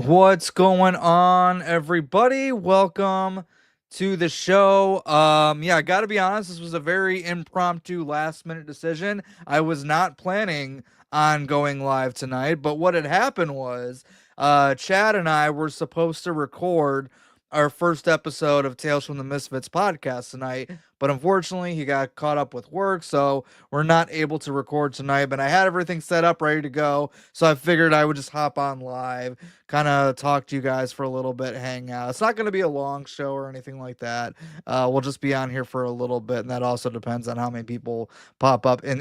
What's going on, everybody? Welcome to the show. I gotta be honest, this was a very impromptu last minute decision. I was not planning on going live tonight, but what had happened was Chad and I were supposed to record our first episode of Tales from the Misfits podcast tonight, but unfortunately he got caught up with work, so we're not able to record tonight. But I had everything set up ready to go, so I figured I would just hop on live, kind of talk to you guys for a little bit, hang out. It's not going to be a long show or anything like that. We'll just be on here for a little bit, and that also depends on how many people pop up in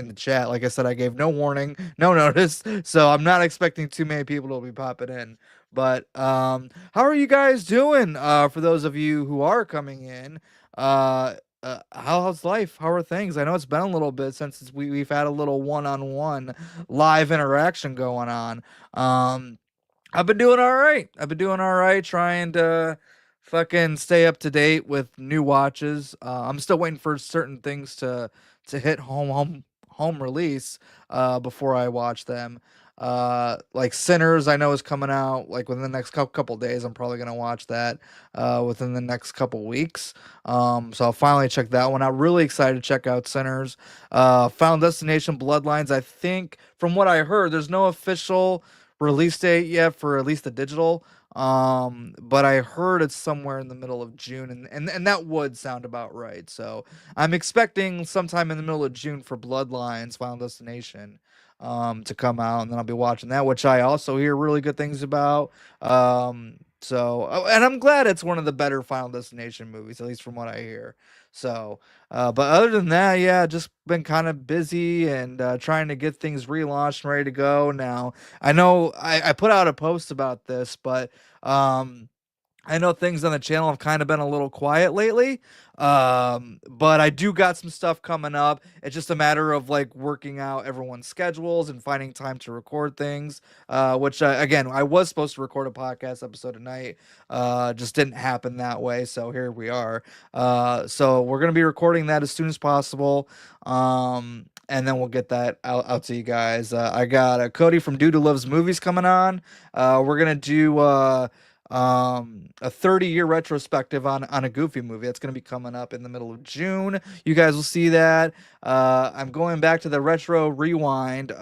the chat. Like I said, I gave no warning, no notice, so I'm not expecting too many people to be popping in. But how are you guys doing? For those of you who are coming in, how's life? How are things? I know it's been a little bit since we've had a little one-on-one live interaction going on. I've been doing all right. Trying to fucking stay up to date with new watches. I'm still waiting for certain things to hit home release before I watch them. Like Sinners, I know is coming out like within the next couple days. I'm probably gonna watch that within the next couple weeks. So I'll finally check that one out. Really excited to check out Sinners. Final Destination Bloodlines. I think from what I heard, there's no official release date yet for at least the digital. But I heard it's somewhere in the middle of June, and that would sound about right. So I'm expecting sometime in the middle of June for Bloodlines Final Destination to come out, and then I'll be watching that, which I also hear really good things about. And I'm glad it's one of the better Final Destination movies, at least from what I hear. So, but other than that, yeah, just been kind of busy and trying to get things relaunched and ready to go. Now, I know I put out a post about this, but I know things on the channel have kind of been a little quiet lately, but I do got some stuff coming up. It's just a matter of like working out everyone's schedules and finding time to record things. Which again, I was supposed to record a podcast episode tonight, just didn't happen that way. So here we are. So we're gonna be recording that as soon as possible. And then we'll get that out to you guys. I got Cody from Dude Who Loves Movies coming on. We're gonna do a 30-year retrospective on a Goofy movie that's going to be coming up in the middle of June. You guys will see that. I'm going back to the retro rewind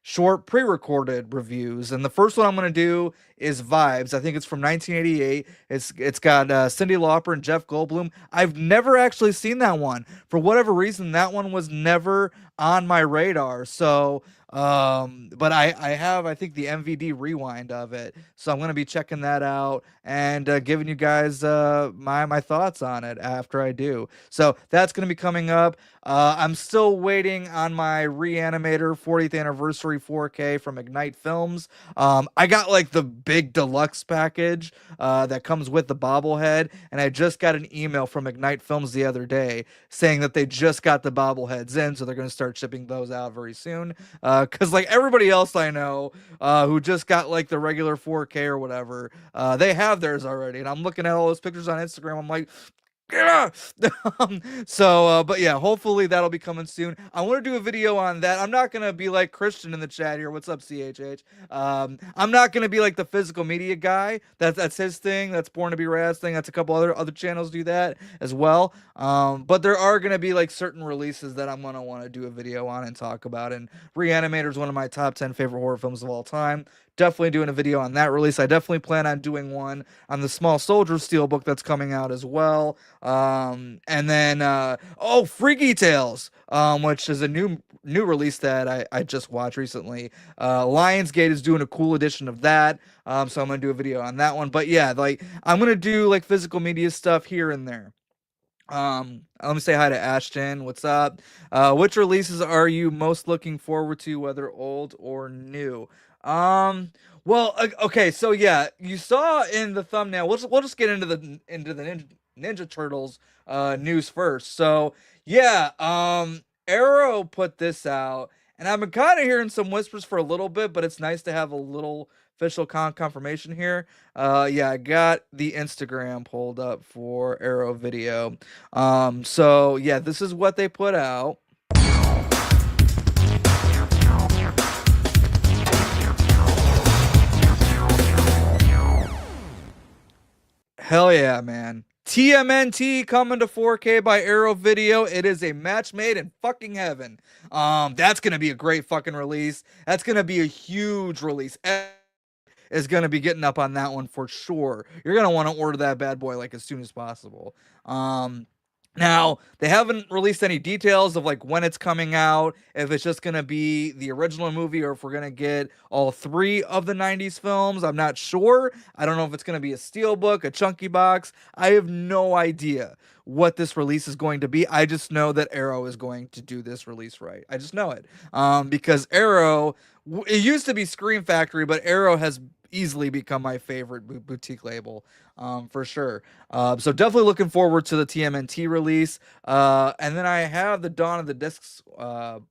short pre-recorded reviews, and the first one I'm going to do is Vibes. I think it's from 1988. It's got Cyndi Lauper and Jeff Goldblum. I've never actually seen that one. For whatever reason, that one was never on my radar. So but I have, I think, the MVD rewind of it, so I'm gonna be checking that out and giving you guys my thoughts on it after I do. So that's gonna be coming up. I'm still waiting on my Reanimator 40th anniversary 4K from Ignite Films. I got like the big deluxe package that comes with the bobblehead, and I just got an email from Ignite Films the other day saying that they just got the bobbleheads in, so they're gonna start shipping those out very soon. Because like everybody else I know who just got like the regular 4K or whatever, they have theirs already. And I'm looking at all those pictures on Instagram. I'm like, yeah. But yeah, hopefully that'll be coming soon. I want to do a video on that. I'm not gonna be like Christian in the chat here. What's up, CHH? I'm not gonna be like the physical media guy. That's his thing. That's Born to Be Rad's thing. That's a couple other channels do that as well. But there are gonna be like certain releases that I'm gonna want to do a video on and talk about. And Reanimator is one of my top 10 favorite horror films of all time. Definitely doing a video on that release. I definitely plan on doing one on the Small Soldiers Steelbook that's coming out as well. And then Freaky Tales, which is a new release that I just watched recently. Lionsgate is doing a cool edition of that. So I'm gonna do a video on that one. But yeah, like I'm gonna do like physical media stuff here and there. Let me say hi to Ashton. What's up? Which releases are you most looking forward to, whether old or new? Okay, so yeah, you saw in the thumbnail. We'll just get into the Ninja Turtles news first. So yeah, Arrow put this out, and I've been kind of hearing some whispers for a little bit, but it's nice to have a little official confirmation here. Yeah, I got the Instagram pulled up for Arrow video. So yeah, this is what they put out. Hell yeah, man. TMNT coming to 4K by Arrow Video. It is a match made in fucking heaven. That's gonna be a great fucking release. That's gonna be a huge release. Is gonna be getting up on that one for sure. You're gonna want to order that bad boy like as soon as possible. Um, Now they haven't released any details of like when it's coming out, if it's just gonna be the original movie or if we're gonna get all three of the '90s films. I'm not sure. I don't know if it's gonna be a steelbook, a chunky box. I have no idea what this release is going to be. I just know that Arrow is going to do this release right. I just know it. Because Arrow, it used to be Scream Factory, but Arrow has easily become my favorite boutique label, for sure. So definitely looking forward to the TMNT release. And then I have the Dawn of the Discs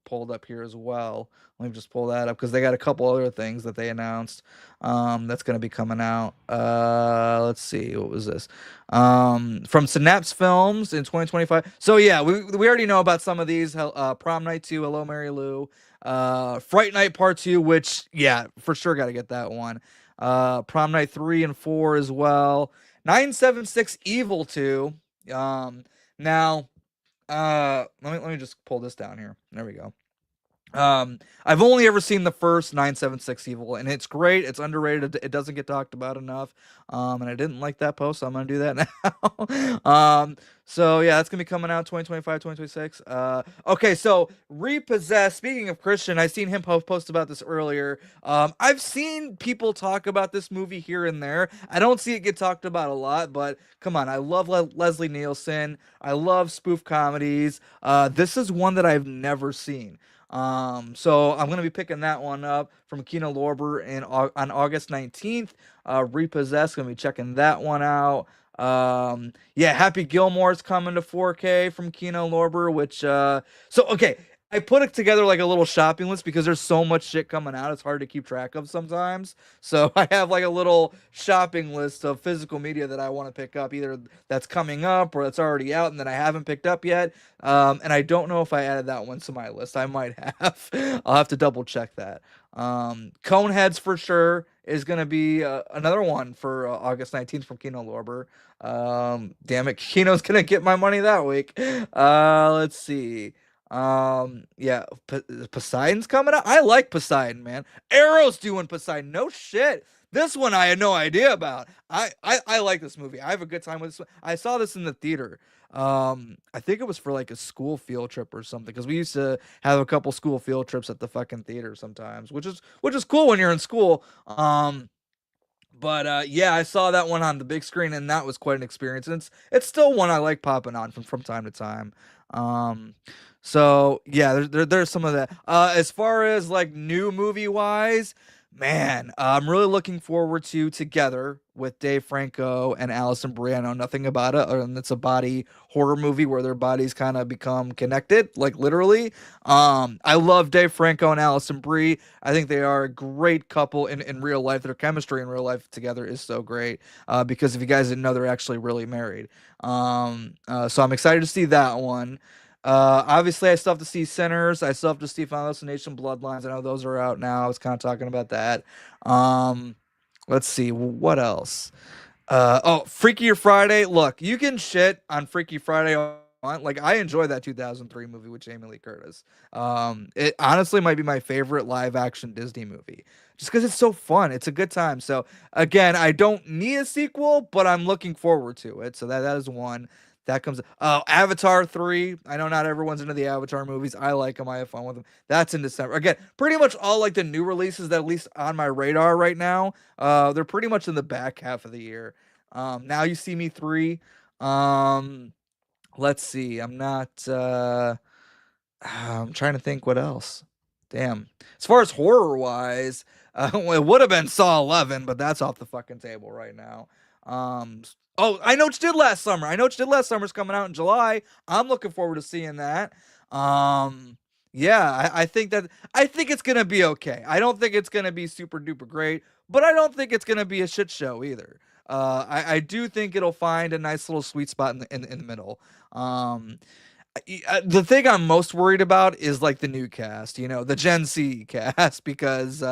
pulled up here as well. Let me just pull that up because they got a couple other things that they announced that's going to be coming out. Let's see, what was this? From Synapse Films in 2025. So yeah, we already know about some of these. Prom Night 2, Hello Mary Lou. Fright Night Part 2, which yeah, for sure got to get that one. Prom Night 3 and 4 as well. 976 Evil 2. Now, let me just pull this down here. There we go. I've only ever seen the first 976 Evil, and it's great. It's underrated. It doesn't get talked about enough. And I didn't like that post, so I'm gonna do that now. So yeah, that's gonna be coming out 2025, 2026. Okay, so Repossessed. Speaking of Christian, I seen him post about this earlier. I've seen people talk about this movie here and there. I don't see it get talked about a lot, but come on, I love Leslie Nielsen. I love spoof comedies. This is one that I've never seen. So I'm gonna be picking that one up from Kino Lorber on August 19th. Repossessed, gonna be checking that one out. Yeah, Happy Gilmore's coming to 4K from Kino Lorber, which so okay. I put it together like a little shopping list because there's so much shit coming out. It's hard to keep track of sometimes. So I have like a little shopping list of physical media that I want to pick up, either that's coming up or that's already out and that I haven't picked up yet. And I don't know if I added that one to my list. I might have. I'll have to double check that. Coneheads for sure is going to be another one for August 19th from Kino Lorber. Damn it, Kino's going to get my money that week. Let's see. Yeah, Poseidon's coming out. I like Poseidon, man. Arrow's doing Poseidon. No shit. This one I had no idea about. I like this movie. I have a good time with this one. I saw this in the theater. I think it was for like a school field trip or something because we used to have a couple school field trips at the fucking theater sometimes, which is cool when you're in school. But yeah, I saw that one on the big screen, and that was quite an experience. And it's still one I like popping on from time to time. Um, so yeah, there's some of that. As far as like new movie wise, man, I'm really looking forward to Together with Dave Franco and Allison Brie. I know nothing about it, and it's a body horror movie where their bodies kind of become connected, like literally. I love Dave Franco and Allison Brie. I think they are a great couple in real life. Their chemistry in real life together is so great. Because if you guys didn't know, they're actually really married. So I'm excited to see that one. Obviously, I still have to see Sinners. I still have to see Final Destination Bloodlines. I know those are out now. I was kind of talking about that. Um, let's see what else. Oh, Freakier Friday. Look, you can shit on Freaky Friday all you want. Like I enjoy that 2003 movie with Jamie Lee Curtis. It honestly might be my favorite live action Disney movie, just because it's so fun. It's a good time. So again, I don't need a sequel, but I'm looking forward to it. So that is one. That comes. Avatar 3. I know not everyone's into the Avatar movies. I like them. I have fun with them. That's in December. Again, pretty much all like the new releases that at least on my radar right now. They're pretty much in the back half of the year. Now You See Me 3. Um, let's see. I'm trying to think what else. Damn. As far as horror wise, well, it would have been Saw 11, but that's off the fucking table right now. Oh, I Know What You Did Last Summer. I Know What You Did Last Summer is coming out in July. I'm looking forward to seeing that. Um, yeah, I think it's gonna be okay. I don't think it's gonna be super duper great, but I don't think it's gonna be a shit show either. I do think it'll find a nice little sweet spot in the middle. Um, the thing I'm most worried about is like the new cast, the Gen Z cast, because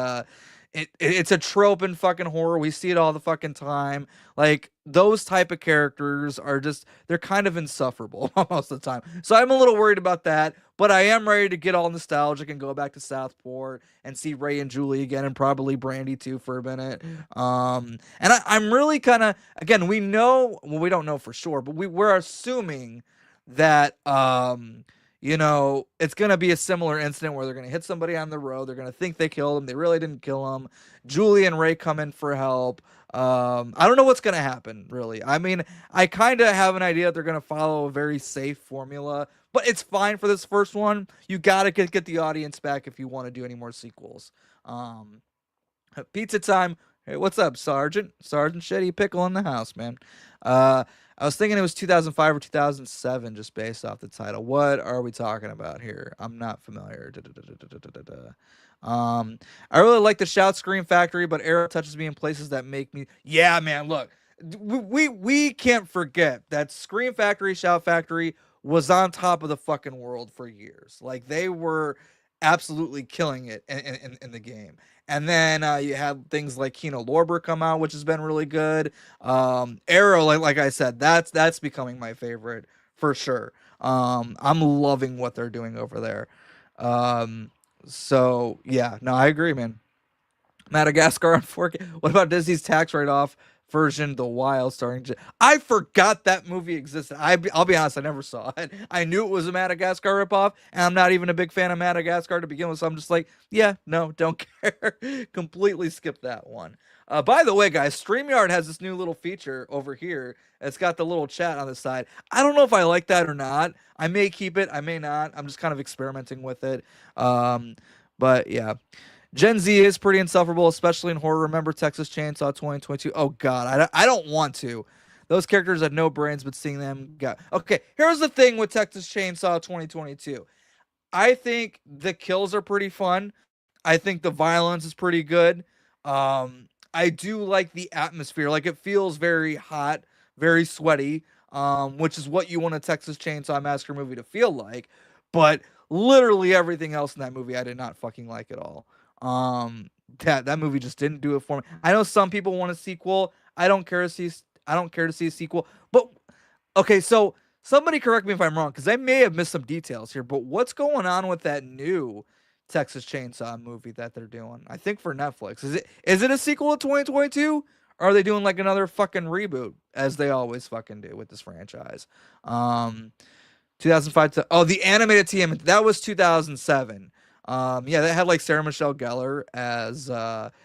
it's a trope in fucking horror. We see it all the fucking time. Like those type of characters are just they're kind of insufferable most of the time. So I'm a little worried about that, but I am ready to get all nostalgic and go back to Southport and see Ray and Julie again and probably Brandy too for a minute. And I'm really kind of again we know well we don't know for sure, but we're assuming that it's gonna be a similar incident where they're gonna hit somebody on the road. They're gonna think they killed him. They really didn't kill him. Julie and Ray come in for help. I don't know what's gonna happen, really. I mean, I kind of have an idea that they're gonna follow a very safe formula, but it's fine for this first one. You gotta get the audience back if you want to do any more sequels. Um, Pizza time. Hey, what's up, Sergeant? Sergeant Shitty Pickle in the house, man. Uh, I was thinking it was 2005 or 2007, just based off the title. What are we talking about here? I'm not familiar. I really like the Shout Scream Factory, but Arrow touches me in places that make me. Yeah, man. Look, we can't forget that Scream Factory, Shout Factory was on top of the fucking world for years. Like they were absolutely killing it in the game. And then you had things like Kino Lorber come out, which has been really good. Arrow, like I said, that's becoming my favorite for sure. I'm loving what they're doing over there. Um, so yeah, no, I agree, man. Madagascar on 4K. What about Disney's tax write-off version, The Wild, starring? I forgot that movie existed. I'll be honest, I never saw it. I knew it was a Madagascar ripoff, and I'm not even a big fan of Madagascar to begin with. So I'm just like, yeah, no, don't care. Completely skipped that one. By the way, guys, StreamYard has this new little feature over here. It's got the little chat on the side. I don't know if I like that or not. I may keep it. I may not. I'm just kind of experimenting with it. Um, but yeah. Gen Z is pretty insufferable, especially in horror. Remember Texas Chainsaw 2022? Oh God, I don't want to. Those characters had no brains, but seeing them got okay. Here's the thing with Texas Chainsaw 2022. I think the kills are pretty fun. I think the violence is pretty good. I do like the atmosphere. Like it feels very hot, very sweaty, which is what you want a Texas Chainsaw Massacre movie to feel like. But literally everything else in that movie, I did not fucking like at all. That movie just didn't do it for me. I know some people want a sequel. I don't care to see a sequel. But okay, so somebody correct me if I'm wrong, because I may have missed some details here. But what's going on with that new Texas Chainsaw movie that they're doing? I think for Netflix. Is it a sequel to 2022? Or are they doing like another fucking reboot, as they always fucking do with this franchise? Um, 2005 to the animated TMNT that was 2007. Yeah, that had like Sarah Michelle Gellar as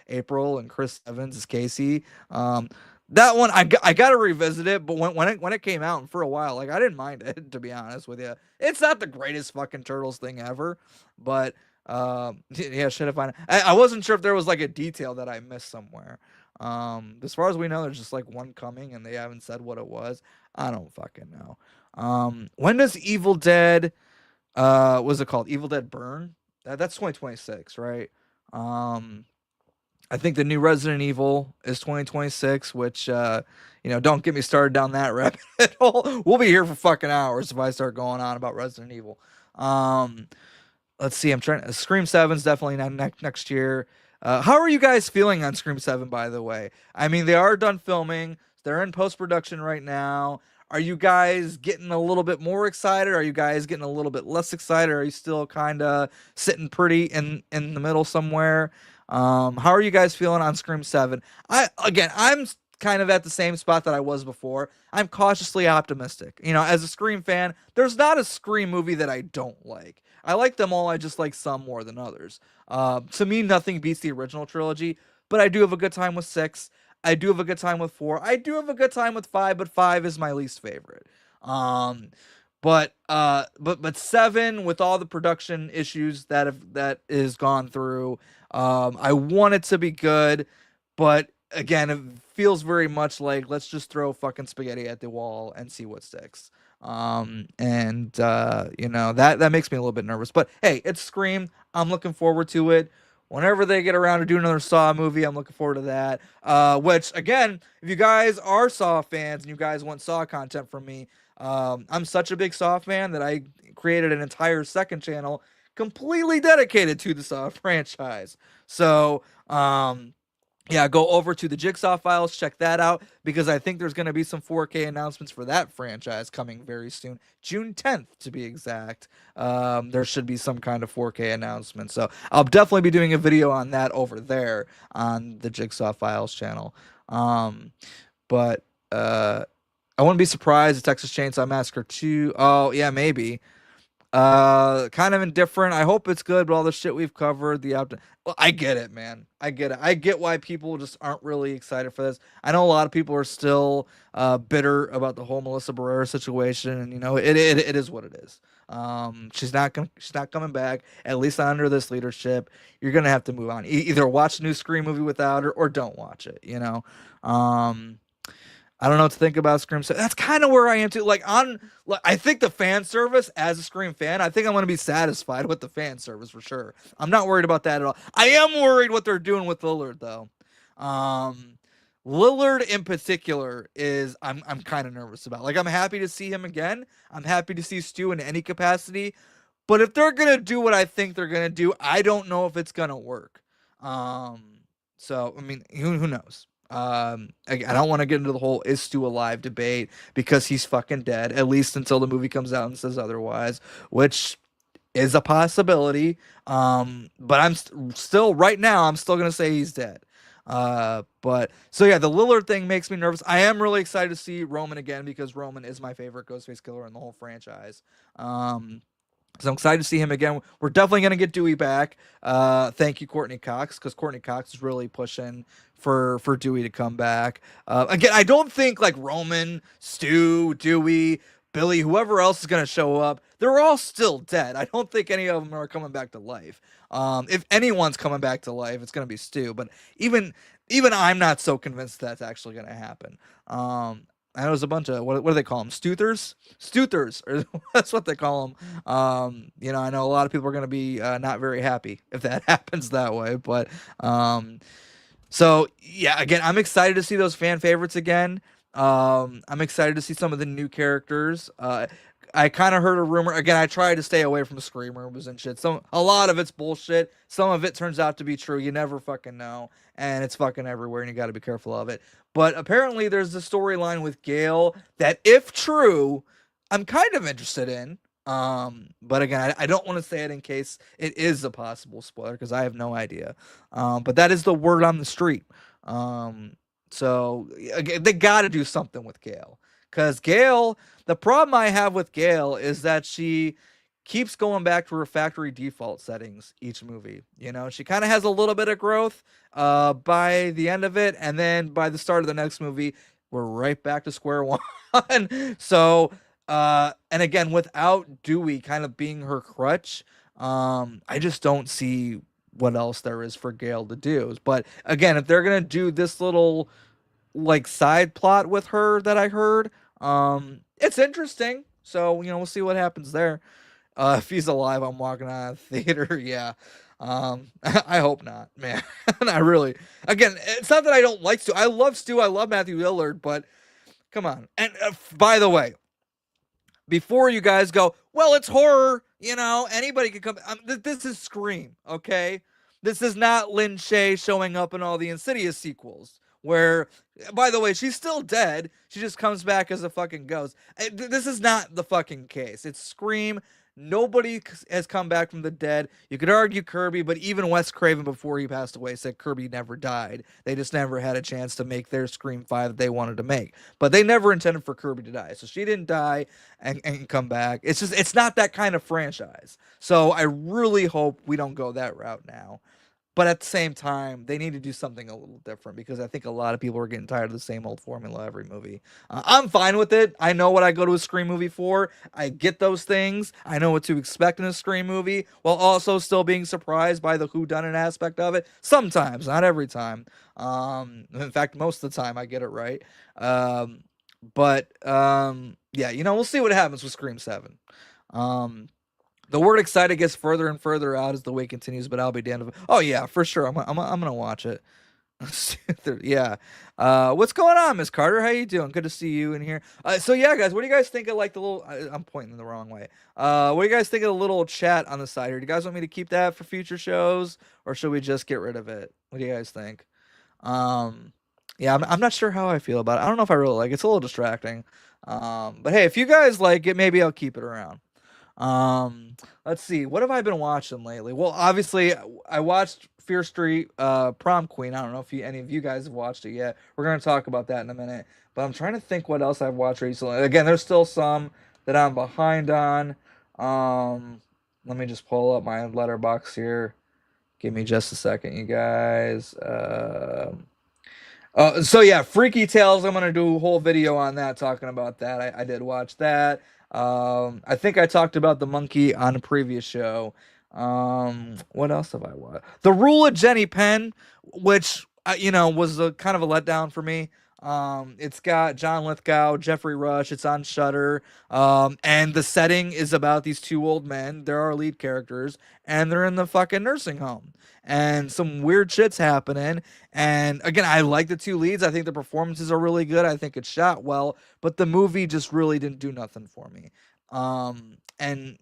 April and Chris Evans as Casey. That one I got to revisit it, but when it came out and for a while, like I didn't mind it to be honest with you. It's not the greatest fucking Turtles thing ever, but yeah, should have found it. I wasn't sure if there was like a detail that I missed somewhere. As far as we know, there's just like one coming, and they haven't said what it was. I don't fucking know. When does Evil Dead what's it called? Evil Dead Burn? That's 2026, right? Um I think the new Resident Evil is 2026, which don't get me started down that rabbit hole. We'll be here for fucking hours if I start going on about Resident Evil. Um let's see. I'm trying. Scream 7's definitely not next year. How are you guys feeling on Scream 7, by the way? I mean, they are done filming. They're in post production right now. Are you guys getting a little bit more excited? Are you guys getting a little bit less excited? Are you still kind of sitting pretty in the middle somewhere? How are you guys feeling on Scream 7? I'm kind of at the same spot that I was before. I'm cautiously optimistic. As a Scream fan, there's not a Scream movie that I don't like. I like them all. I just like some more than others. To me, nothing beats the original trilogy, but I do have a good time with 6. I do have a good time with 4. I do have a good time with 5, but 5 is my least favorite. Um, but 7 with all the production issues that is gone through, I want it to be good, but again, it feels very much like let's just throw fucking spaghetti at the wall and see what sticks. And that makes me a little bit nervous. But hey, it's Scream. I'm looking forward to it. Whenever they get around to do another Saw movie, I'm looking forward to that. Which again, if you guys are Saw fans and you guys want Saw content from me, I'm such a big Saw fan that I created an entire second channel completely dedicated to the Saw franchise. So, yeah, go over to the Jigsaw Files, check that out because I think there's going to be some 4K announcements for that franchise coming very soon, June 10th to be exact. There should be some kind of 4K announcement, so I'll definitely be doing a video on that over there on the Jigsaw Files channel. Um, but I wouldn't be surprised if Texas Chainsaw Massacre 2. Oh yeah, maybe. Kind of indifferent. I hope it's good, but all the shit we've covered, well, I get it, man. I get it. I get why people just aren't really excited for this. I know a lot of people are still bitter about the whole Melissa Barrera situation, and it is what it is. She's not coming back. At least not under this leadership. You're gonna have to move on. Either watch a new Scream movie without her, or don't watch it. Um, I don't know what to think about Scream. So that's kind of where I am too. I think the fan service as a Scream fan, I think I'm going to be satisfied with the fan service for sure. I'm not worried about that at all. I am worried what they're doing with Lillard though. Um, Lillard in particular is I'm kind of nervous about. Like I'm happy to see him again. I'm happy to see Stu in any capacity. But if they're gonna do what I think they're gonna do, I don't know if it's gonna work. Um, so I mean, who knows? I don't want to get into the whole is Stu alive debate because he's fucking dead, at least until the movie comes out and says otherwise, which is a possibility. But still right now, I'm still gonna say he's dead. But so yeah, the Lillard thing makes me nervous. I am really excited to see Roman again because Roman is my favorite Ghostface killer in the whole franchise. So I'm excited to see him again. We're definitely going to get Dewey back. Thank you, Courtney Cox, because Courtney Cox is really pushing for Dewey to come back. Again, I don't think like Roman, Stu, Dewey, Billy, whoever else is going to show up, they're all still dead. I don't think any of them are coming back to life. If anyone's coming back to life, it's going to be Stu. But even I'm not so convinced that's actually going to happen. I know there's a bunch of what do they call them? Stoothers, or that's what they call them. I know a lot of people are going to be not very happy if that happens that way. But so yeah, again, I'm excited to see those fan favorites again. I'm excited to see some of the new characters. I kind of heard a rumor. Again, I try to stay away from Scream rumors and shit. A lot of it's bullshit. Some of it turns out to be true. You never fucking know, and it's fucking everywhere, and you got to be careful of it. But apparently, there's a storyline with Gale that, if true, I'm kind of interested in. But again, I don't want to say it in case it is a possible spoiler because I have no idea. But that is the word on the street. So again, they got to do something with Gale. Because Gale, the problem I have with Gale is that she keeps going back to her factory default settings each movie. She kind of has a little bit of growth by the end of it. And then by the start of the next movie, we're right back to square one. So, and again, without Dewey kind of being her crutch, I just don't see what else there is for Gale to do. But again, if they're going to do this little like side plot with her that I heard. It's interesting. So, we'll see what happens there. If he's alive, I'm walking out of the theater. Yeah. I hope not, man. I really, again, it's not that I don't like Stu. I love Stu. I love Matthew Lillard, but come on. And by the way, before you guys go, well, it's horror, anybody can come. This is Scream, okay? This is not Lin Shaye showing up in all the Insidious sequels, where, by the way, she's still dead. She just comes back as a fucking ghost. This is not the fucking case. It's Scream. Nobody has come back from the dead. You could argue Kirby, but even Wes Craven, before he passed away, said Kirby never died. They just never had a chance to make their Scream 5 that they wanted to make. But they never intended for Kirby to die. So she didn't die and come back. It's not that kind of franchise. So I really hope we don't go that route now. But at the same time, they need to do something a little different because I think a lot of people are getting tired of the same old formula every movie. I'm fine with it. I know what I go to a Scream movie for. I get those things. I know what to expect in a Scream movie while also still being surprised by the whodunit aspect of it. Sometimes, not every time. In fact, most of the time I get it right. Yeah, we'll see what happens with Scream 7. The word excited gets further and further out as the wait continues, but I'll be damned if. Oh yeah, for sure. I'm gonna watch it. Yeah. What's going on, Miss Carter? How you doing? Good to see you in here. So yeah, guys, what do you guys think of like the little? I'm pointing the wrong way. What do you guys think of the little chat on the side here? Do you guys want me to keep that for future shows, or should we just get rid of it? What do you guys think? Um, yeah, I'm not sure how I feel about it. I don't know if I really like it. It's a little distracting. But hey, if you guys like it, maybe I'll keep it around. Um, let's see. What have I been watching lately? Well, obviously, I watched Fear Street, Prom Queen. I don't know if any of you guys have watched it yet. We're gonna talk about that in a minute. But I'm trying to think what else I've watched recently. Again, there's still some that I'm behind on. Let me just pull up my letterbox here. Give me just a second, you guys. So yeah, Freaky Tales. I'm gonna do a whole video on that, talking about that. I did watch that. I think I talked about the monkey on a previous show. What else have I watched? The Rule of Jenny Penn, which was a kind of a letdown for me. It's got John Lithgow, Jeffrey Rush. It's on Shudder. And the setting is about these two old men. They're our lead characters, and they're in the fucking nursing home. And some weird shit's happening. And again, I like the two leads. I think the performances are really good. I think it's shot well, but the movie just really didn't do nothing for me. And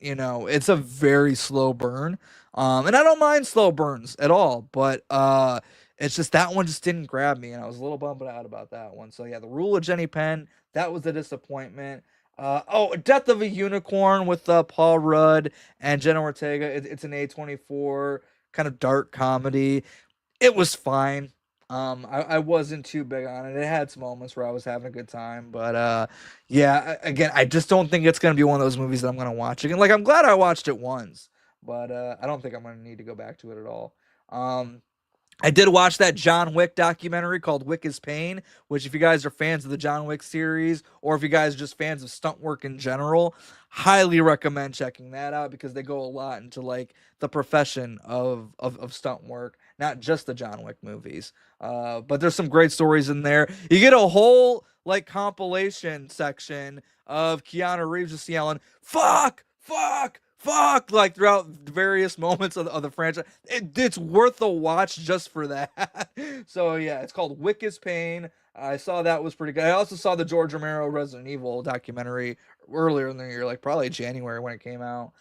it's a very slow burn. And I don't mind slow burns at all, but it's just that one just didn't grab me, and I was a little bummed out about that one. So yeah, the Rule of Jenny Penn, that was a disappointment. Death of a Unicorn with Paul Rudd and Jenna Ortega. It's an A24 kind of dark comedy. It was fine. I wasn't too big on it. It had some moments where I was having a good time, but yeah. Again, I just don't think it's gonna be one of those movies that I'm gonna watch again. Like I'm glad I watched it once, but I don't think I'm gonna need to go back to it at all. Um, I did watch that John Wick documentary called Wick is Pain, which, if you guys are fans of the John Wick series, or if you guys are just fans of stunt work in general, highly recommend checking that out because they go a lot into like the profession of stunt work, not just the John Wick movies. But there's some great stories in there. You get a whole like compilation section of Keanu Reeves just yelling, fuck, fuck, fuck, like throughout various moments of the franchise. It's worth a watch just for that. So yeah, it's called Wick is Pain. I saw that was pretty good. I also saw the George Romero Resident Evil documentary earlier in the year, like probably January when it came out.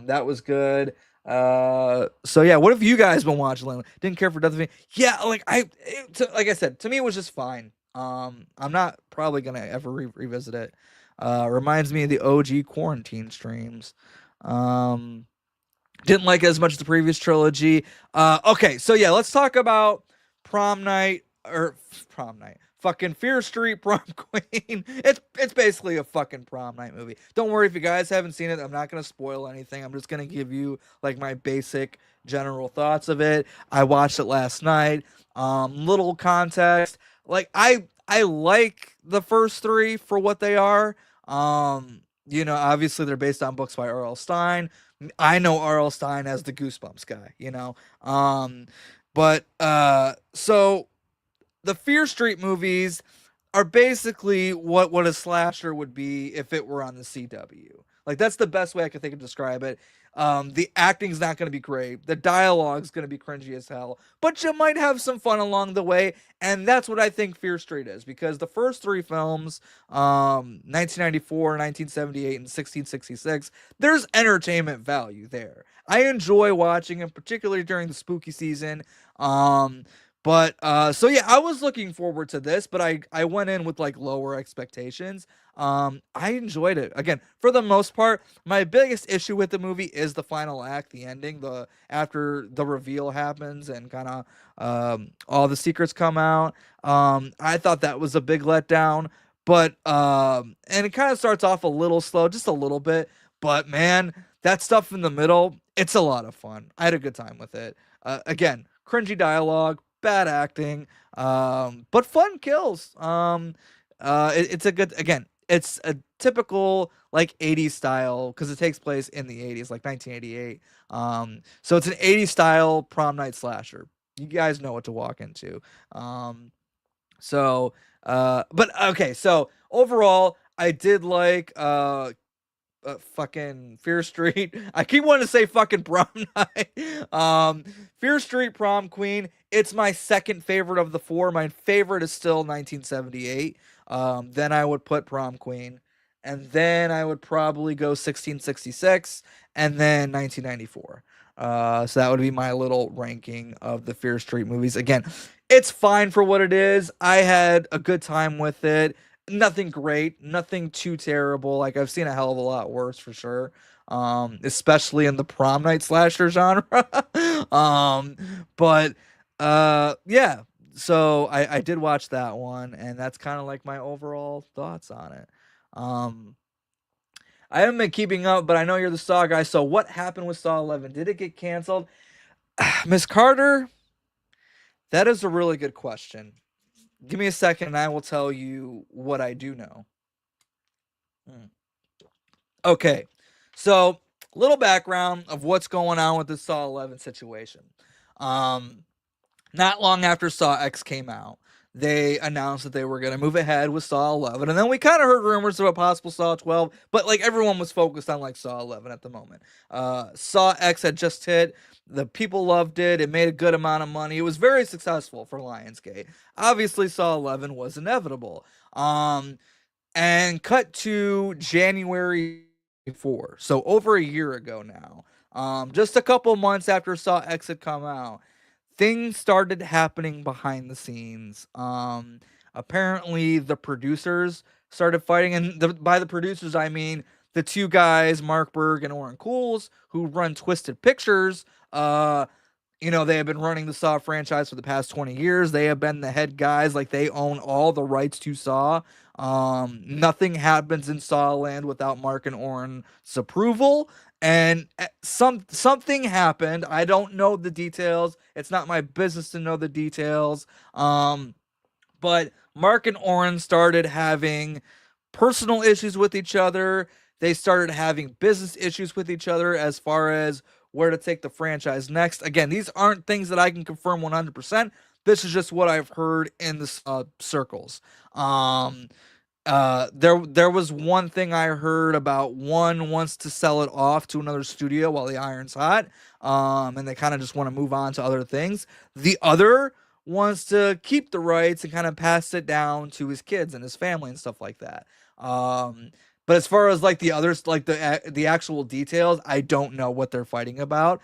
That was good. So yeah, what have you guys been watching lately? Didn't care for Death of Me. Yeah, like I said, to me it was just fine. I'm not probably gonna ever revisit it. Reminds me of the OG quarantine streams. Um, didn't like it as much as the previous trilogy. Okay, so yeah, let's talk about Prom Night or Prom Night. Fucking Fear Street Prom Queen. It's basically a fucking prom night movie. Don't worry if you guys haven't seen it. I'm not gonna spoil anything. I'm just gonna give you like my basic general thoughts of it. I watched it last night. Little context. Like I like the first three for what they are. Obviously they're based on books by R.L. Stine. I know R.L. Stine as the Goosebumps guy. But so the Fear Street movies are basically what a slasher would be if it were on the CW. Like that's the best way I can think of describe it. The acting's not going to be great. The dialogue's going to be cringy as hell, but you might have some fun along the way, and that's what I think Fear Street is because the first three films, 1994, 1978, and 1666, there's entertainment value there. I enjoy watching them, particularly during the spooky season. But so yeah, I was looking forward to this, but I went in with like lower expectations. I enjoyed it. Again, for the most part, my biggest issue with the movie is the final act, the ending, the after the reveal happens and kind of all the secrets come out. I thought that was a big letdown, but and it kind of starts off a little slow, just a little bit, but man, that stuff in the middle, it's a lot of fun. I had a good time with it. Again, cringy dialogue, bad acting, but fun kills. It's a good, again, it's a typical like 80s style because it takes place in the 80s, like 1988. So it's an 80s style prom night slasher. You guys know what to walk into. But okay, so overall, I did like fucking Fear Street. I keep wanting to say fucking Prom Night. Fear Street Prom Queen. It's my second favorite of the four. My favorite is still 1978. Then I would put Prom Queen, and then I would probably go 1666, and then 1994. So that would be my little ranking of the Fear Street movies. Again, it's fine for what it is. I had a good time with it. Nothing great, nothing too terrible. Like I've seen a hell of a lot worse for sure. Especially in the prom night slasher genre. um, but yeah. So I did watch that one, and that's kind of like my overall thoughts on it. Um, I haven't been keeping up, but I know you're the Saw guy. So what happened with Saw 11? Did it get canceled? Miss Carter, that is a really good question. Give me a second, and I will tell you what I do know. Hmm. Okay, so little background of what's going on with the Saw 11 situation. Um, Not long after Saw X came out, they announced that they were going to move ahead with Saw 11, and then we kind of heard rumors of a possible Saw 12, but like everyone was focused on like Saw 11 at the moment. Saw X had just hit. The people loved it. It made a good amount of money. It was very successful for Lionsgate. Obviously, Saw 11 was inevitable. And cut to January 4, so over a year ago now. Just a couple months after Saw X had come out, things started happening behind the scenes. Apparently, the producers started fighting, and by the producers, I mean the two guys, Mark Berg and Oren Cools, who run Twisted Pictures. They have been running the Saw franchise for the past 20 years. They have been the head guys, like they own all the rights to Saw. Nothing happens in Saw Land without Mark and Oren's approval. And something happened. I don't know the details. It's not my business to know the details. But Mark and Oren started having personal issues with each other. They started having business issues with each other as far as where to take the franchise next. Again, these aren't things that I can confirm 100%. This is just what I've heard in the circles. There was one thing I heard about. One wants to sell it off to another studio while the iron's hot, and they kind of just want to move on to other things. The other wants to keep the rights and kind of pass it down to his kids and his family and stuff like that. But as far as like the others, like the actual details, I don't know what they're fighting about.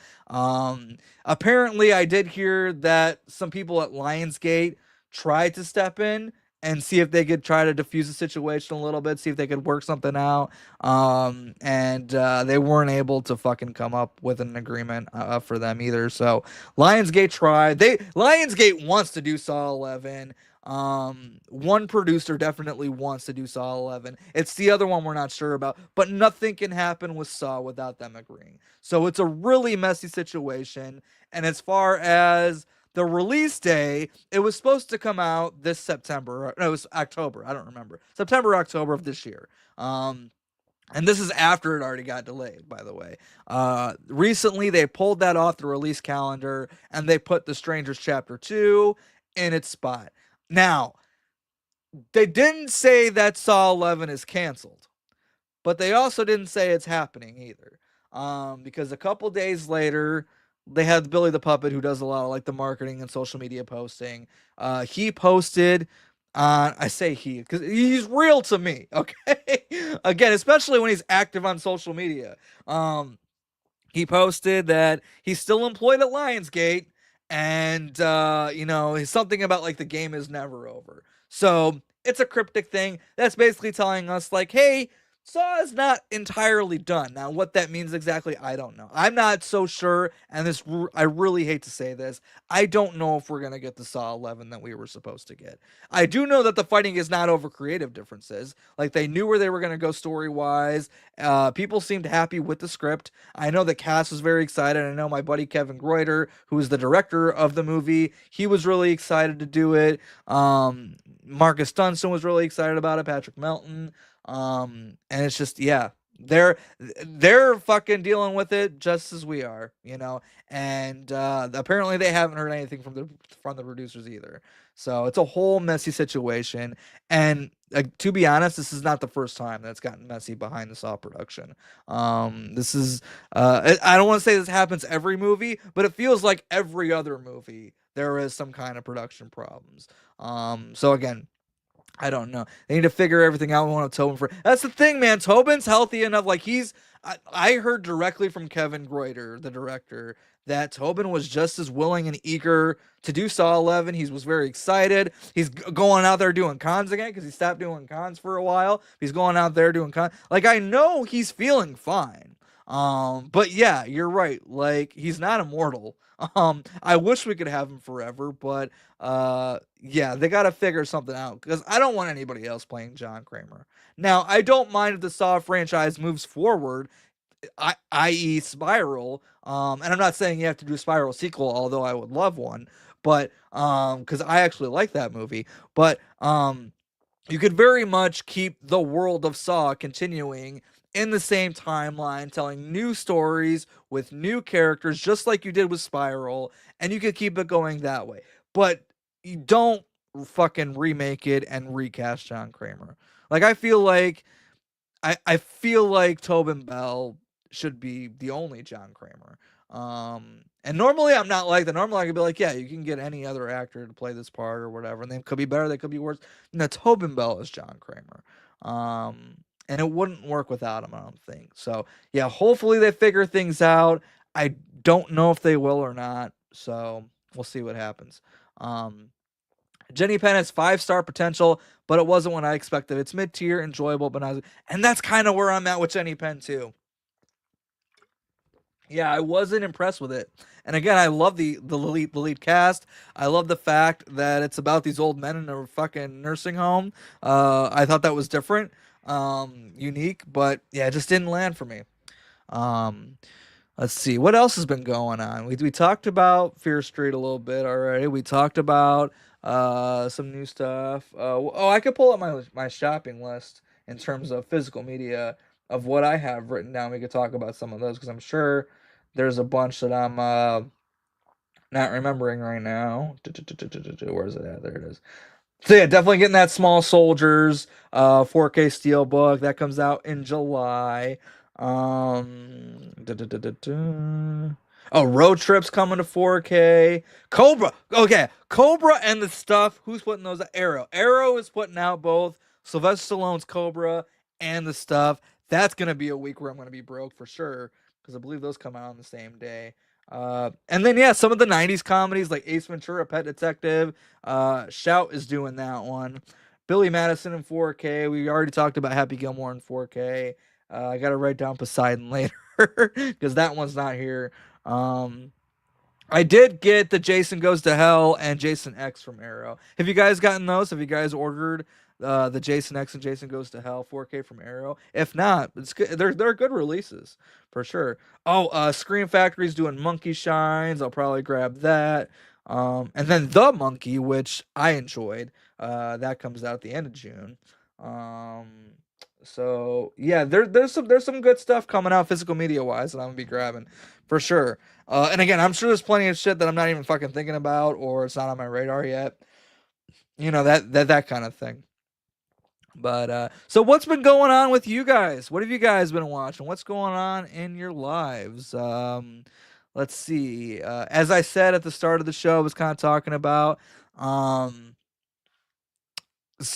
Apparently, I did hear that some people at Lionsgate tried to step in and see if they could try to diffuse the situation a little bit, see if they could work something out. And they weren't able to fucking come up with an agreement for them either. So Lionsgate tried. Lionsgate wants to do Saw 11. One producer definitely wants to do Saw 11. It's the other one we're not sure about, but nothing can happen with Saw without them agreeing. So it's a really messy situation. And as far as the release day, it was supposed to come out this September. No, it was October. I don't remember. September, October of this year. And this is after it already got delayed, by the way. Recently, they pulled that off the release calendar and they put The Strangers Chapter 2 in its spot. Now, they didn't say that Saw 11 is canceled, but they also didn't say it's happening either. Because a couple days later, they had Billy the Puppet, who does a lot of like the marketing and social media posting. He posted on, I say he, because he's real to me, okay? Again, especially when he's active on social media. He posted that he's still employed at Lionsgate, and something about like the game is never over. So it's a cryptic thing that's basically telling us like, hey, Saw is not entirely done. Now, what that means exactly, I don't know. I'm not so sure, and I really hate to say this. I don't know if we're gonna get the Saw 11 that we were supposed to get. I do know that the fighting is not over creative differences. Like they knew where they were gonna go story wise. People seemed happy with the script. I know the cast was very excited. I know my buddy Kevin Greuter, who is the director of the movie, he was really excited to do it. Marcus Dunstan was really excited about it. Patrick Melton. And it's just, yeah. they're fucking dealing with it just as we are, and apparently they haven't heard anything from the producers either. So it's a whole messy situation, and to be honest, this is not the first time that's gotten messy behind the Saw production. This is I don't want to say this happens every movie, but it feels like every other movie there is some kind of production problems. So again, I don't know. They need to figure everything out. We want Tobin for. That's the thing, man. Tobin's healthy enough. Like he's. I heard directly from Kevin Greuter, the director, that Tobin was just as willing and eager to do Saw 11. He was very excited. He's going out there doing cons again because he stopped doing cons for a while. He's going out there doing cons. Like I know he's feeling fine. But yeah, you're right. Like he's not immortal. I wish we could have him forever, but yeah, they got to figure something out because I don't want anybody else playing John Kramer. Now, I don't mind if the Saw franchise moves forward, i.e., Spiral. And I'm not saying you have to do a Spiral sequel, although I would love one, but because I actually like that movie, but you could very much keep the world of Saw continuing in the same timeline, telling new stories with new characters, just like you did with Spiral, and you could keep it going that way. But you don't fucking remake it and recast John Kramer. Like I feel like Tobin Bell should be the only John Kramer. And normally I'm not like that. Normally I could be like, yeah, you can get any other actor to play this part or whatever, and they could be better, they could be worse. No, Tobin Bell is John Kramer. And it wouldn't work without him, I don't think. So yeah, hopefully they figure things out. I don't know if they will or not. So we'll see what happens. Um, Jenny Penn has 5-star potential, but it wasn't what I expected. It's mid tier, enjoyable, but not. And that's kind of where I'm at with Jenny Penn too. Yeah, I wasn't impressed with it. And again, I love the lead cast. I love the fact that it's about these old men in a fucking nursing home. I thought that was different, unique, but yeah, it just didn't land for me. Um, Let's see what else has been going on. We talked about Fear Street a little bit already. We talked about some new stuff. Oh, I could pull up my shopping list in terms of physical media of what I have written down. We could talk about some of those because I'm sure there's a bunch that I'm not remembering right now. Where is it at? There it is. So yeah, definitely getting that Small Soldiers 4K Steelbook that comes out in July. Da, da, da, da, da. Oh, Road Trip's coming to 4K. Cobra. Okay, Cobra and the stuff. Who's putting those out? Arrow. Arrow is putting out both Sylvester Stallone's Cobra and the stuff. That's gonna be a week where I'm gonna be broke for sure because I believe those come out on the same day. And then yeah, some of the '90s comedies like Ace Ventura, Pet Detective. Shout is doing that one. Billy Madison in 4K. We already talked about Happy Gilmore in 4K. I got to write down Poseidon later because that one's not here. Um, I did get the Jason Goes to Hell and Jason X from Arrow. Have you guys gotten those? Have you guys ordered the Jason X and Jason Goes to Hell 4K from Arrow? If not, it's good. They're good releases for sure. Oh, Scream Factory's doing Monkey Shines. I'll probably grab that. And then The Monkey, which I enjoyed, that comes out at the end of June. Um, so yeah, there's some good stuff coming out physical media wise that I'm gonna be grabbing for sure. And again, I'm sure there's plenty of shit that I'm not even fucking thinking about or it's not on my radar yet. That kind of thing. But so what's been going on with you guys? What have you guys been watching? What's going on in your lives? Let's see. As I said at the start of the show, I was kind of talking about um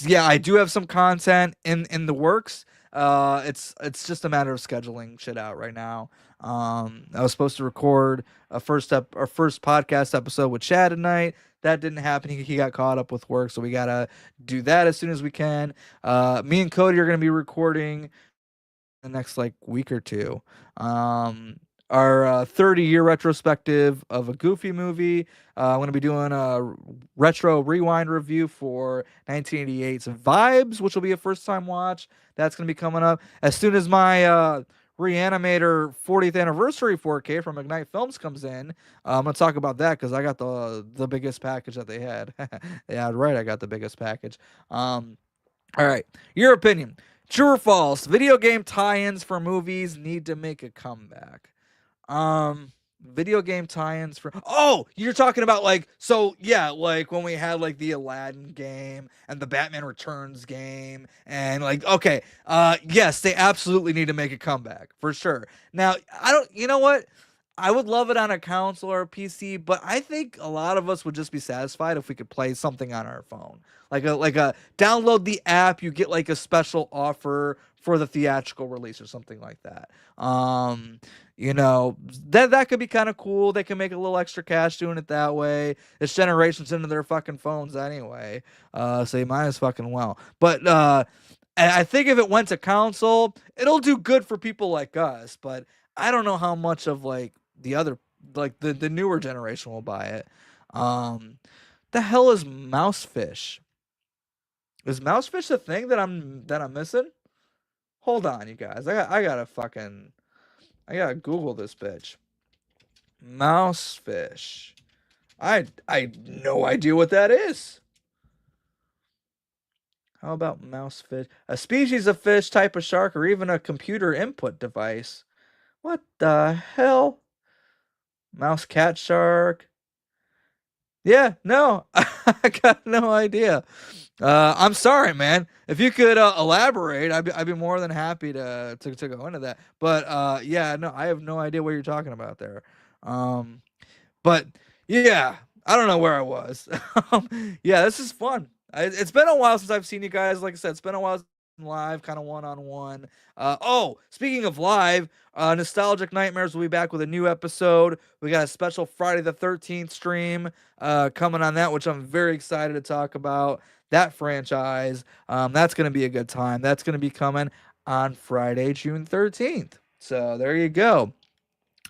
yeah, I do have some content in the works. It's just a matter of scheduling shit out right now. I was supposed to record our first podcast episode with Chad tonight. That didn't happen. He got caught up with work, so we gotta do that as soon as we can. Me and Cody are gonna be recording the next like week or two. Um, our 30-year retrospective of a Goofy movie. I'm going to be doing a retro rewind review for 1988's Vibes, which will be a first time watch. That's going to be coming up as soon as my Reanimator 40th anniversary 4K from Ignite Films comes in. I'm going to talk about that because I got the biggest package that they had. Yeah, right. I got the biggest package. All right, your opinion. True or false? Video game tie-ins for movies need to make a comeback. Video game tie-ins for oh, you're talking about like so yeah, like when we had like the Aladdin game and the Batman Returns game and like okay, yes, they absolutely need to make a comeback for sure. Now, I don't you know what? I would love it on a console or a PC, but I think a lot of us would just be satisfied if we could play something on our phone. Like a download the app, you get like a special offer for the theatrical release or something like that. You know, that could be kind of cool. They can make a little extra cash doing it that way. It's generations into their fucking phones anyway. So you might as fucking well. But and I think if it went to console, it'll do good for people like us, but I don't know how much of like the other like the newer generation will buy it. Um the hell is mousefish? Is mousefish a thing that I'm missing? Hold on, you guys. I gotta Google this bitch. Mousefish. I no idea what that is. How about mousefish? A species of fish, type of shark, or even a computer input device. What the hell? Mouse cat shark. Yeah, no, I got no idea. I'm sorry, man. If you could elaborate, I'd be more than happy to go into that. But yeah, no, I have no idea what you're talking about there. Um, but yeah, I don't know where I was. Yeah, this is fun. It's been a while since I've seen you guys. Like I said, it's been a while since live, kind of one on one. Oh, speaking of live, Nostalgic Nightmares will be back with a new episode. We got a special Friday the 13th stream coming on that, which I'm very excited to talk about. That franchise, that's going to be a good time. That's going to be coming on Friday, June 13th. So there you go.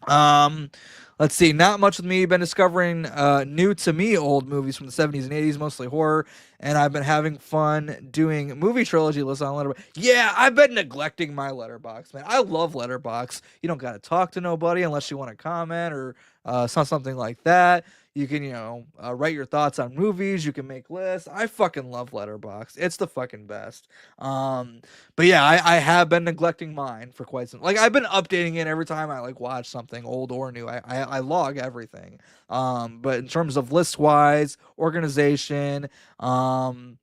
Um, let's see. Not much with me. Been discovering new to me old movies from the 70s and 80s, mostly horror, and I've been having fun doing movie trilogy lists on Letterboxd. Yeah, I've been neglecting my Letterbox, man. I love Letterbox. You don't got to talk to nobody unless you want to comment or something like that. You can, write your thoughts on movies. You can make lists. I fucking love Letterbox. It's the fucking best. Um, but yeah, I have been neglecting mine for quite some. Like I've been updating it every time I like watch something old or new. I log everything. But in terms of list wise, organization, um,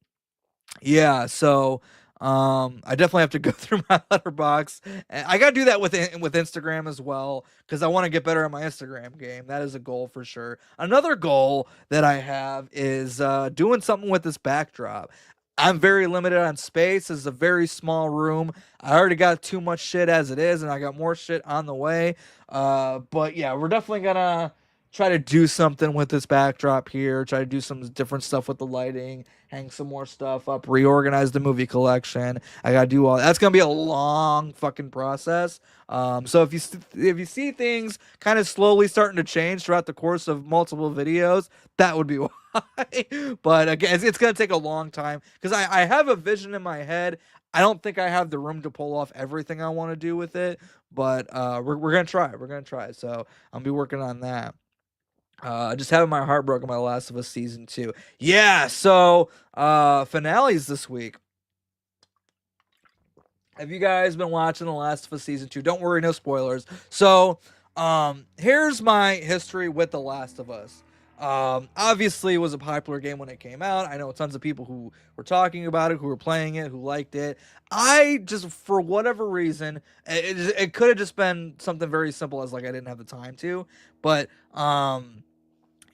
yeah, so I definitely have to go through my letterbox. And I gotta do that with Instagram as well because I want to get better at my Instagram game. That is a goal for sure. Another goal that I have is doing something with this backdrop. I'm very limited on space. This is a very small room. I already got too much shit as it is, and I got more shit on the way. But yeah, we're definitely gonna try to do something with this backdrop here. Try to do some different stuff with the lighting, hang some more stuff up, reorganize the movie collection. I gotta do all that's gonna be a long fucking process. So if you see things kind of slowly starting to change throughout the course of multiple videos, that would be why. But again, it's gonna take a long time because I have a vision in my head. I don't think I have the room to pull off everything I want to do with it, but we're gonna try. We're gonna try. So I'll be working on that. Just having my heart broken by The Last of Us season 2. Yeah, so finales this week. Have you guys been watching The Last of Us season 2? Don't worry, no spoilers. So, here's my history with The Last of Us. Obviously, it was a popular game when it came out. I know tons of people who were talking about it, who were playing it, who liked it. I just, for whatever reason, it could have just been something very simple as like I didn't have the time to, but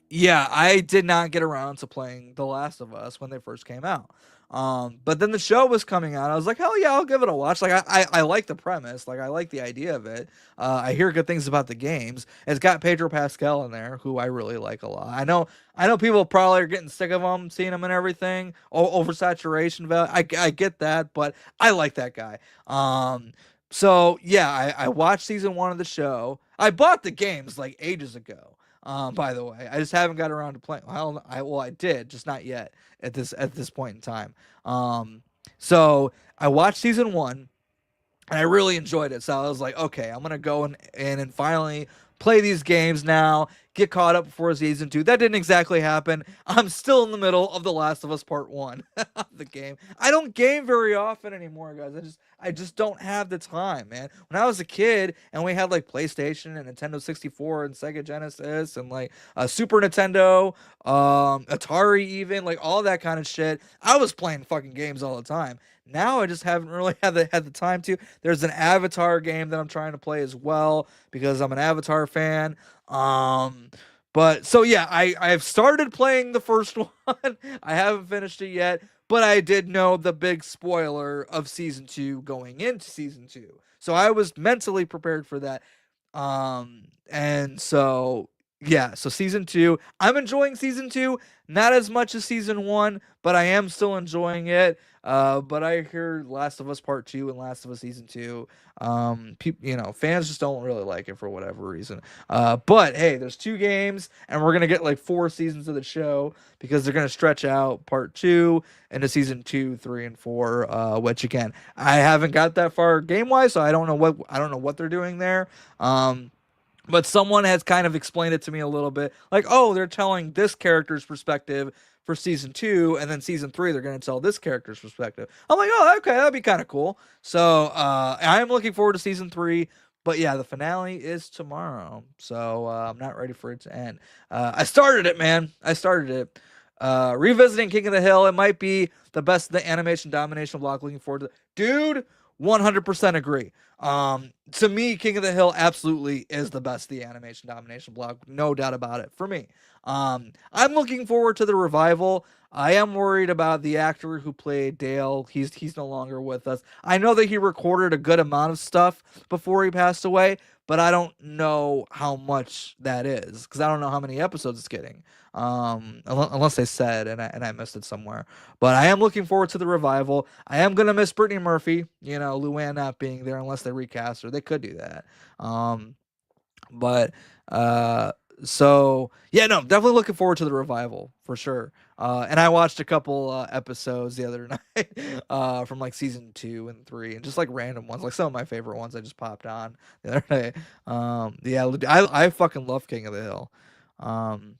yeah, I did not get around to playing The Last of Us when they first came out. But then the show was coming out. I was like, hell yeah, I'll give it a watch. Like I like the premise. Like I like the idea of it. I hear good things about the games. It's got Pedro Pascal in there, who I really like a lot. I know people probably are getting sick of him, seeing him and everything. Oversaturation value. I get that, but I like that guy. So yeah, I watched season 1 of the show. I bought the games like ages ago. By the way, I just haven't got around to playing. I did, just not yet at this point in time. So I watched season 1 and I really enjoyed it. So I was like, okay, I'm gonna go in and finally play these games now. get caught up before season two. That didn't exactly happen. I'm still in the middle of The Last of Us Part One, the game. I don't game very often anymore, guys. I just don't have the time, man. When I was a kid and we had like PlayStation and Nintendo 64 and Sega Genesis and like Super Nintendo, Atari, even like all that kind of shit, I was playing fucking games all the time. Now I just haven't really had the time to. There's an Avatar game that I'm trying to play as well because I'm an Avatar fan. Um, but so yeah, I've started playing the first one. I haven't finished it yet, but I did know the big spoiler of season two going into season two, so I was mentally prepared for that. And so yeah, so season two, I'm enjoying season two, not as much as season one, but I am still enjoying it. But I hear Last of Us Part Two and Last of Us Season Two. Fans just don't really like it for whatever reason. But hey, there's two games, and we're gonna get like four seasons of the show because they're gonna stretch out Part Two into season two, three, and four. Which again, I haven't got that far game wise, so I don't know what they're doing there. Um, but someone has kind of explained it to me a little bit like, oh, they're telling this character's perspective for season two, and then season three they're going to tell this character's perspective. I'm like, oh, okay, that'd be kind of cool. So I'm looking forward to season three. But yeah, the finale is tomorrow, so I'm not ready for it to end. I started it, man. I started it. Revisiting King of the Hill, it might be the best of the animation domination block. Looking forward to, dude. 100% agree. To me, King of the Hill absolutely is the best of the animation domination block, no doubt about it for me. I'm looking forward to the revival. I am worried about the actor who played Dale. He's no longer with us. I know that he recorded a good amount of stuff before he passed away, but I don't know how much that is because I don't know how many episodes it's getting. Unless they said and I missed it somewhere. But I am looking forward to the revival. I am gonna miss Brittany Murphy. Luann not being there unless they recast her. They could do that. Um, but uh, so yeah, no, definitely looking forward to the revival for sure. And I watched a couple episodes the other night from like season two and three, and just like random ones, like some of my favorite ones I just popped on the other day. Yeah, I fucking love King of the Hill. Um,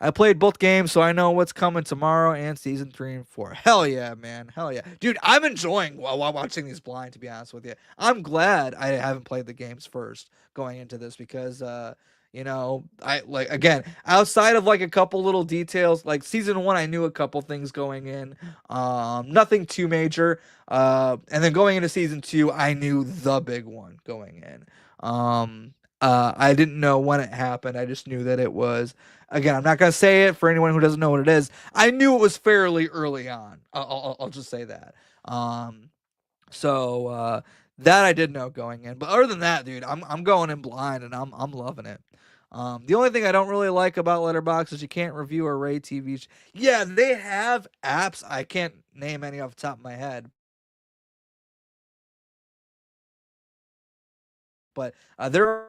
I played both games, so I know what's coming tomorrow and season three and four. Hell yeah, man. Hell yeah. Dude, I'm enjoying while watching these blind, to be honest with you. I'm glad I haven't played the games first going into this because I like again, outside of like a couple little details, like season one, I knew a couple things going in. Nothing too major. And then going into season two, I knew the big one going in. I didn't know when it happened. I just knew that it was. Again, I'm not gonna say it for anyone who doesn't know what it is. I knew it was fairly early on. I'll just say that. So that I did know going in. But other than that, dude, I'm going in blind and I'm loving it. The only thing I don't really like about Letterboxd is you can't review or rate TV. Yeah, they have apps. I can't name any off the top of my head, but there.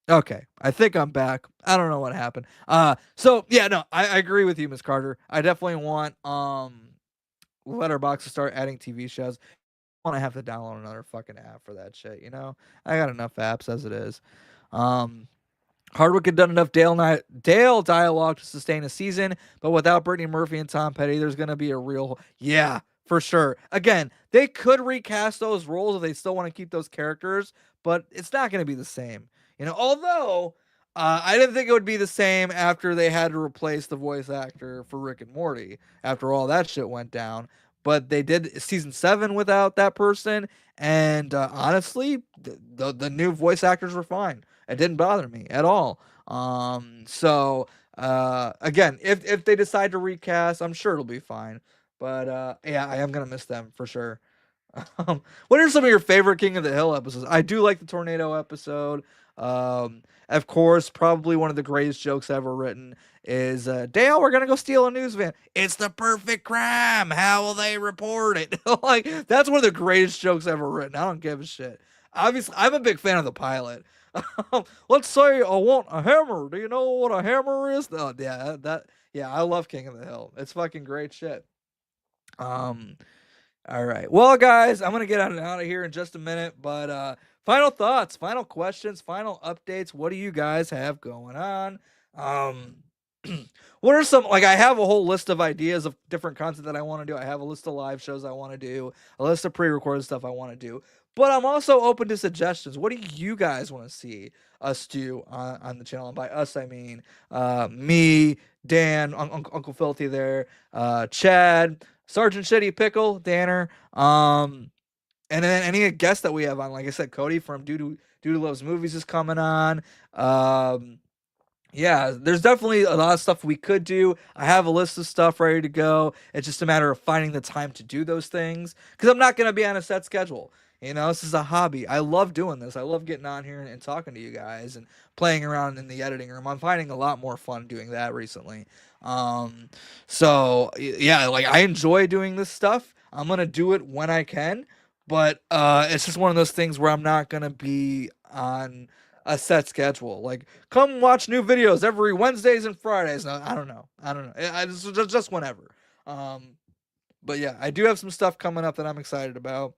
Okay, I think I'm back. I don't know what happened. So yeah, no, I agree with you, Miss Carter. I definitely want Letterbox to start adding TV shows. I want to have to download another fucking app for that shit. I got enough apps as it is. Um, Hardwick had done enough Dale dialogue to sustain a season, but without Brittany Murphy and Tom Petty, there's going to be a real, yeah, for sure. Again, they could recast those roles if they still want to keep those characters, but it's not going to be the same. Although I didn't think it would be the same after they had to replace the voice actor for Rick and Morty after all that shit went down. But they did season seven without that person, and honestly, the new voice actors were fine. It didn't bother me at all. Again, if they decide to recast, I'm sure it'll be fine. But yeah, I am gonna miss them for sure. What are some of your favorite King of the Hill episodes? I do like the tornado episode. Of course, probably one of the greatest jokes ever written is Dale, we're gonna go steal a news van. It's the perfect crime. How will they report it? Like that's one of the greatest jokes ever written. I don't give a shit. Obviously, I'm a big fan of the pilot. Let's say I want a hammer. Do you know what a hammer is? Oh yeah, yeah, I love King of the Hill. It's fucking great shit. Um, all right. Well, guys, I'm gonna get out of here in just a minute, but final thoughts, final questions, final updates. What do you guys have going on? Um, what are some like I have a whole list of ideas of different content that I want to do. I have a list of live shows I want to do, a list of pre-recorded stuff I want to do. But I'm also open to suggestions. What do you guys want to see us do on the channel? And by us, I mean me, Dan, Uncle Filthy there, Chad, Sergeant Shitty Pickle, Danner, and then any guests that we have on. Like I said, Cody from Dude Loves Movies is coming on. Um, yeah, there's definitely a lot of stuff we could do. I have a list of stuff ready to go. It's just a matter of finding the time to do those things because I'm not going to be on a set schedule. You know, this is a hobby. I love doing this. I love getting on here and talking to you guys and playing around in the editing room. I'm finding a lot more fun doing that recently. Um, yeah, like I enjoy doing this stuff. I'm gonna do it when I can, but it's just one of those things where I'm not gonna be on a set schedule. Like, come watch new videos every Wednesdays and Fridays. No, I don't know. I don't know. Just whenever. Um, but yeah, I do have some stuff coming up that I'm excited about,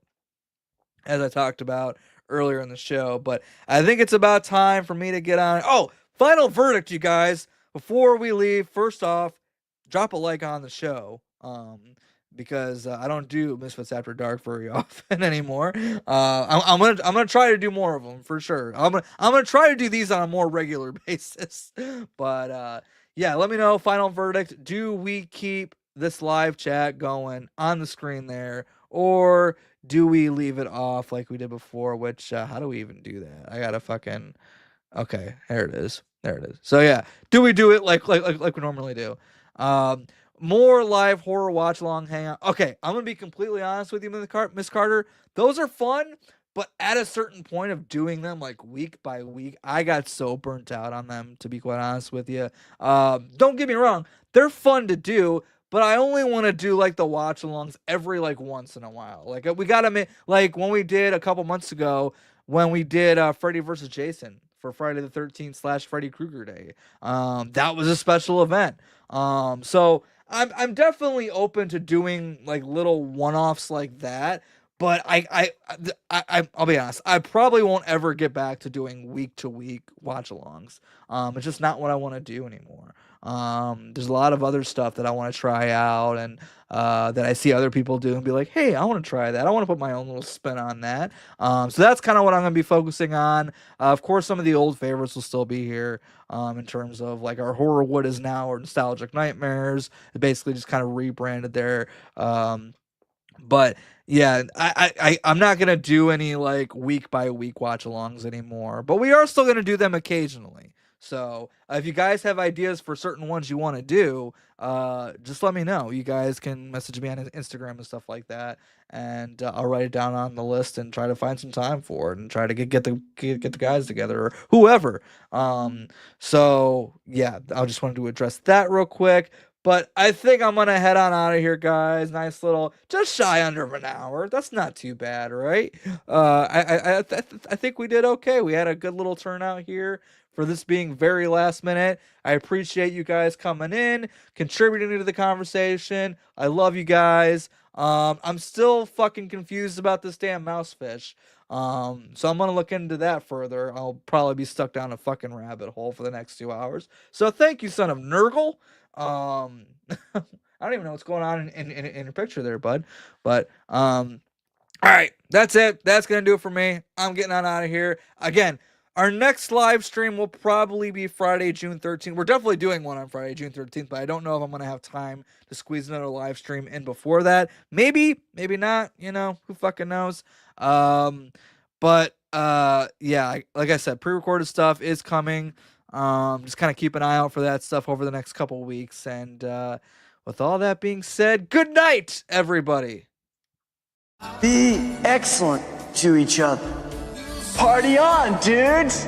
as I talked about earlier in the show. But I think it's about time for me to get on. Oh, final verdict, you guys. Before we leave, first off, drop a like on the show. Because I don't do Misfits After Dark very often anymore. I'm gonna try to do more of them for sure. I'm gonna try to do these on a more regular basis. But yeah, let me know. Final verdict: do we keep this live chat going on the screen there, or do we leave it off like we did before? Which how do we even do that? I gotta fucking okay. There it is. There it is. So yeah, do we do it like we normally do? Um, more live horror watch along hangout. Okay, I'm gonna be completely honest with you, Miss Carter. Those are fun, but at a certain point of doing them like week by week, I got so burnt out on them. To be quite honest with you, don't get me wrong, they're fun to do. But I only want to do like the watch alongs every like once in a while. Like we gotta make like when we did a couple months ago when we did Freddy versus Jason for Friday the 13th slash Freddy Krueger Day. That was a special event. So I'm definitely open to doing like little one-offs like that. But I'll be honest. I probably won't ever get back to doing week to week watch-alongs. It's just not what I want to do anymore. There's a lot of other stuff that I want to try out and that I see other people do and be like, hey, I want to try that. I want to put my own little spin on that. So that's kind of what I'm going to be focusing on. Of course, some of the old favorites will still be here in terms of like our Horror What Is Now or Nostalgic Nightmares. It basically just kind of rebranded there. But yeah, I'm not gonna do any like week by week watch alongs anymore, but we are still gonna do them occasionally. So if you guys have ideas for certain ones you want to do, just let me know. You guys can message me on Instagram and stuff like that, and I'll write it down on the list and try to find some time for it and try to get the guys together or whoever. So yeah, I just wanted to address that real quick. But I think I'm gonna head on out of here, guys. Nice little, just shy under of an hour. That's not too bad, right? I think we did okay. We had a good little turnout here for this being very last minute. I appreciate you guys coming in, contributing to the conversation. I love you guys. I'm still fucking confused about this damn mouse fish. So I'm gonna look into that further. I'll probably be stuck down a fucking rabbit hole for the next 2 hours. So thank you, son of Nurgle. I don't even know what's going on in your picture there, bud. But all right, that's it. That's gonna do it for me. I'm getting on out of here. Again, our next live stream will probably be Friday, June 13th. We're definitely doing one on Friday, June 13th, but I don't know if I'm gonna have time to squeeze another live stream in before that. Maybe, maybe not. You know, who fucking knows? But yeah, like I said, pre-recorded stuff is coming. Just kind of keep an eye out for that stuff over the next couple weeks. And with all that being said, good night, everybody. Be excellent to each other. Party on, dudes!